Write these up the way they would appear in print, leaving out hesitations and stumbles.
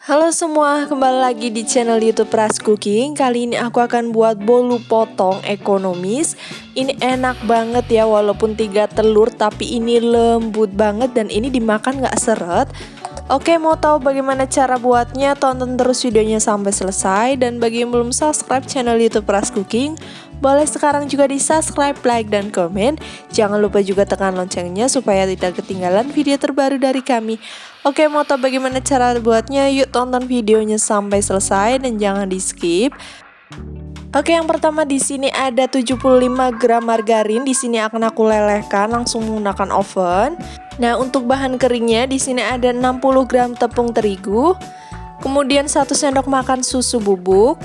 Halo semua, kembali lagi di channel YouTube Pras Cooking. Kali ini aku akan buat bolu potong ekonomis. Ini enak banget ya, walaupun 3 telur tapi ini lembut banget dan ini dimakan gak seret. Oke, mau tahu bagaimana cara buatnya? Tonton terus videonya sampai selesai. Dan bagi yang belum subscribe channel YouTube Pras Cooking, boleh sekarang juga di subscribe, like, dan komen. Jangan lupa juga tekan loncengnya supaya tidak ketinggalan video terbaru dari kami. Oke, mau tahu bagaimana cara buatnya? Yuk tonton videonya sampai selesai dan jangan di skip. Oke, yang pertama di sini ada 75 gram margarin. Di sini akan aku lelehkan langsung menggunakan oven. Nah, untuk bahan keringnya di sini ada 60 gram tepung terigu. Kemudian 1 sendok makan susu bubuk.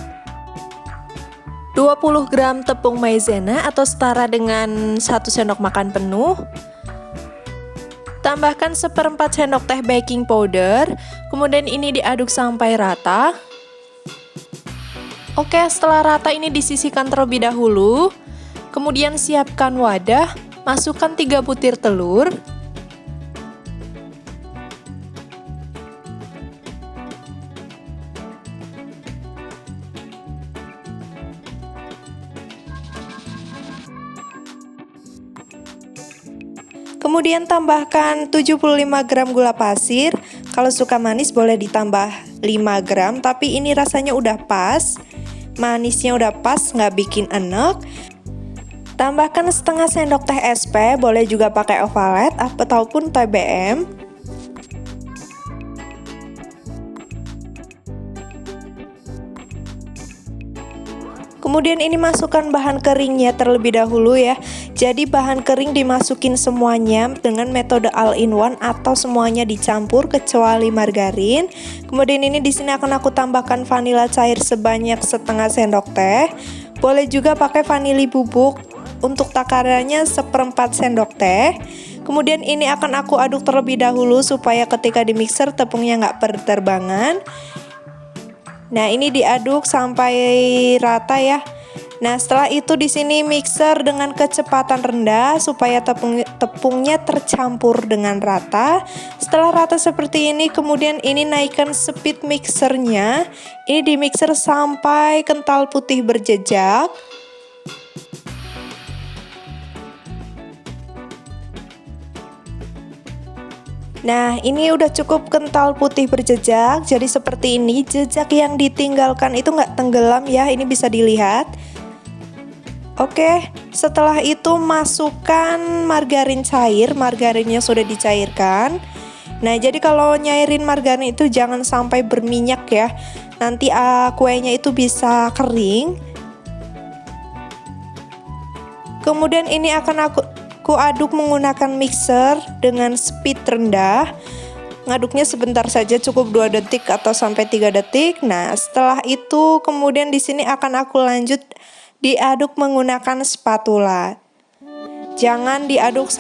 20 gram tepung maizena atau setara dengan 1 sendok makan penuh. Tambahkan 1/4 sendok teh baking powder. Kemudian ini diaduk sampai rata. Oke, setelah rata ini disisihkan terlebih dahulu. Kemudian siapkan wadah, masukkan 3 butir telur. Kemudian tambahkan 75 gram gula pasir. Kalau suka manis boleh ditambah 5 gram, tapi ini rasanya udah pas. Manisnya udah pas, nggak bikin enek. Tambahkan setengah sendok teh SP, boleh juga pakai ovalet ataupun TBM. Kemudian ini masukkan bahan keringnya terlebih dahulu ya. Jadi bahan kering dimasukin semuanya dengan metode all-in-one atau semuanya dicampur kecuali margarin. Kemudian ini di sini akan aku tambahkan vanila cair sebanyak setengah sendok teh. Boleh juga pakai vanili bubuk. Untuk takarannya 1/4 sendok teh. Kemudian ini akan aku aduk terlebih dahulu supaya ketika di mixer tepungnya nggak berterbangan. Nah, ini diaduk sampai rata ya. Nah, setelah itu di sini mixer dengan kecepatan rendah supaya tepungnya tercampur dengan rata. Setelah rata seperti ini, kemudian ini naikkan speed mixernya. Ini di mixer sampai kental putih berjejak. Nah, ini udah cukup kental putih berjejak. Jadi seperti ini, jejak yang ditinggalkan itu nggak tenggelam ya. Ini bisa dilihat. Oke, setelah itu masukkan margarin cair. Margarinnya sudah dicairkan. Nah, jadi kalau nyairin margarin itu jangan sampai berminyak ya. Nanti kuenya itu bisa kering. Kemudian ini akan aku aduk menggunakan mixer dengan speed rendah. Ngaduknya sebentar saja, cukup 2 detik atau sampai 3 detik. Nah, setelah itu kemudian di sini akan aku lanjut diaduk menggunakan spatula. Jangan diaduk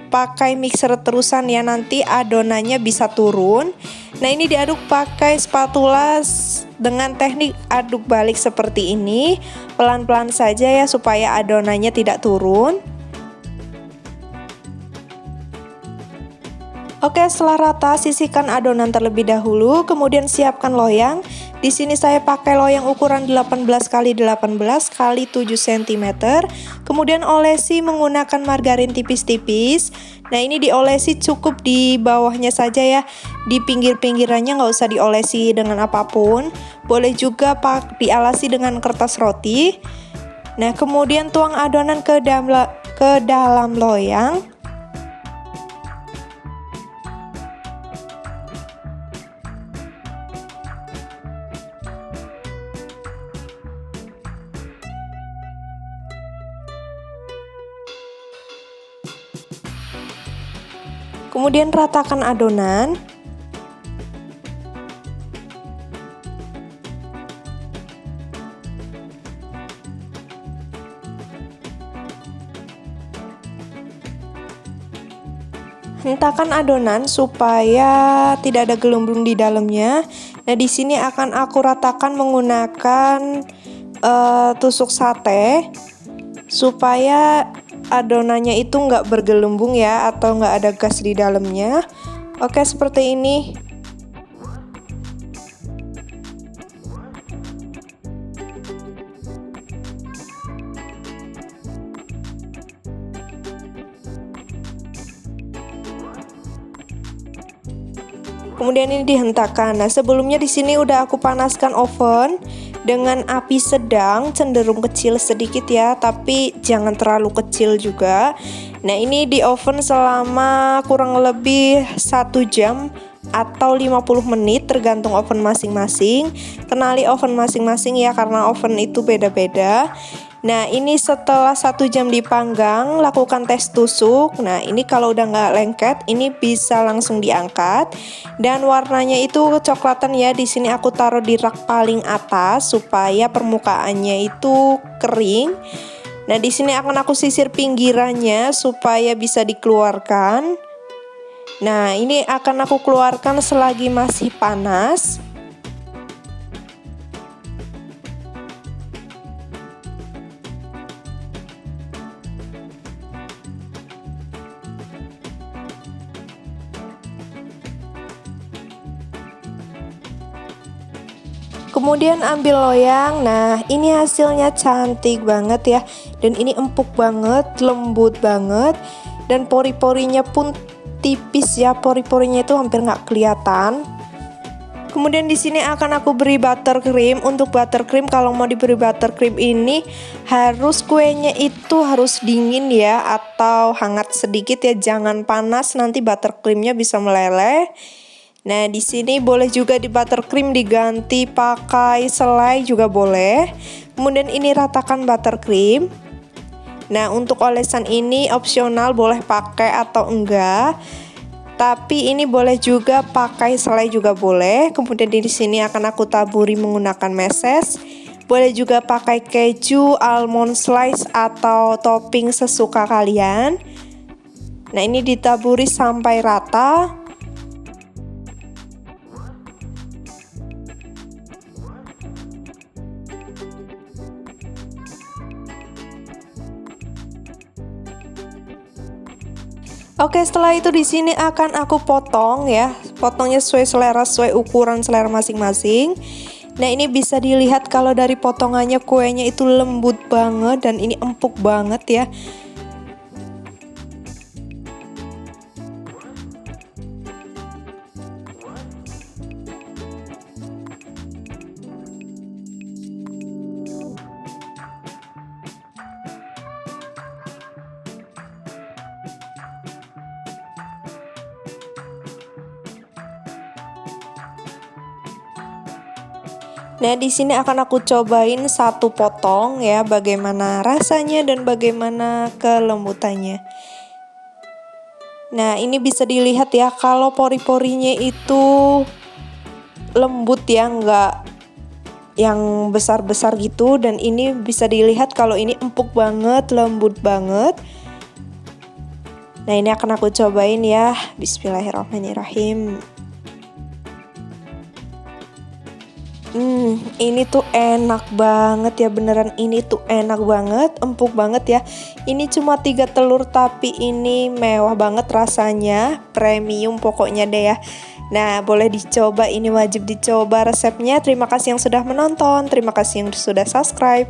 pakai mixer terusan ya, nanti adonannya bisa turun. Nah, ini diaduk pakai spatula dengan teknik aduk balik seperti ini. Pelan-pelan saja ya supaya adonannya tidak turun. Oke, setelah rata sisihkan adonan terlebih dahulu, kemudian siapkan loyang. Di sini saya pakai loyang ukuran 18 x 18 x 7 cm. Kemudian olesi menggunakan margarin tipis-tipis. Nah, ini diolesi cukup di bawahnya saja ya. Di pinggir-pinggirannya nggak usah diolesi dengan apapun. Boleh juga dialasi dengan kertas roti. Nah, kemudian tuang adonan ke dalam loyang. Kemudian ratakan adonan. Hentakan adonan supaya tidak ada gelembung di dalamnya. Nah, di sini akan aku ratakan menggunakan tusuk sate supaya adonannya itu nggak bergelembung ya, atau nggak ada gas di dalamnya. Oke, seperti ini. Kemudian ini dihentakkan. Nah, sebelumnya di sini udah aku panaskan oven dengan api sedang, cenderung kecil sedikit ya, tapi jangan terlalu kecil juga. Nah, ini di oven selama kurang lebih 1 jam atau 50 menit tergantung oven masing-masing. Kenali oven masing-masing ya, karena oven itu beda-beda. Nah, ini setelah 1 jam dipanggang, lakukan tes tusuk. Nah, ini kalau udah nggak lengket, ini bisa langsung diangkat. Dan warnanya itu kecoklatan ya. Di sini aku taruh di rak paling atas supaya permukaannya itu kering. Nah, di sini akan aku sisir pinggirannya supaya bisa dikeluarkan. Nah, ini akan aku keluarkan selagi masih panas. Kemudian ambil loyang. Nah, ini hasilnya cantik banget ya. Dan ini empuk banget, lembut banget. Dan pori-porinya pun tipis ya. Pori-porinya itu hampir nggak kelihatan. Kemudian di sini akan aku beri buttercream. Untuk buttercream, kalau mau diberi buttercream ini harus kuenya itu harus dingin ya, atau hangat sedikit ya, jangan panas, nanti buttercreamnya bisa meleleh. Nah, di sini boleh juga di buttercream diganti pakai selai juga boleh. Kemudian ini ratakan buttercream. Nah, untuk olesan ini opsional, boleh pakai atau enggak. Tapi ini boleh juga pakai selai juga boleh. Kemudian di sini akan aku taburi menggunakan meses. Boleh juga pakai keju, almond slice atau topping sesuka kalian. Nah, ini ditaburi sampai rata. Oke, setelah itu di sini akan aku potong ya. Potongnya sesuai selera, sesuai ukuran selera masing-masing. Nah, ini bisa dilihat kalau dari potongannya kuenya itu lembut banget dan ini empuk banget ya. Nah, di sini akan aku cobain satu potong ya, bagaimana rasanya dan bagaimana kelembutannya. Nah, ini bisa dilihat ya, kalau pori-porinya itu lembut ya, nggak yang besar-besar gitu. Dan ini bisa dilihat kalau ini empuk banget, lembut banget. Nah, ini akan aku cobain ya. Bismillahirrahmanirrahim. Ini tuh enak banget ya, beneran ini tuh enak banget, empuk banget ya. Ini cuma 3 telur tapi ini mewah banget rasanya, premium pokoknya deh ya. Nah, boleh dicoba, ini wajib dicoba resepnya. Terima kasih yang sudah menonton, terima kasih yang sudah subscribe.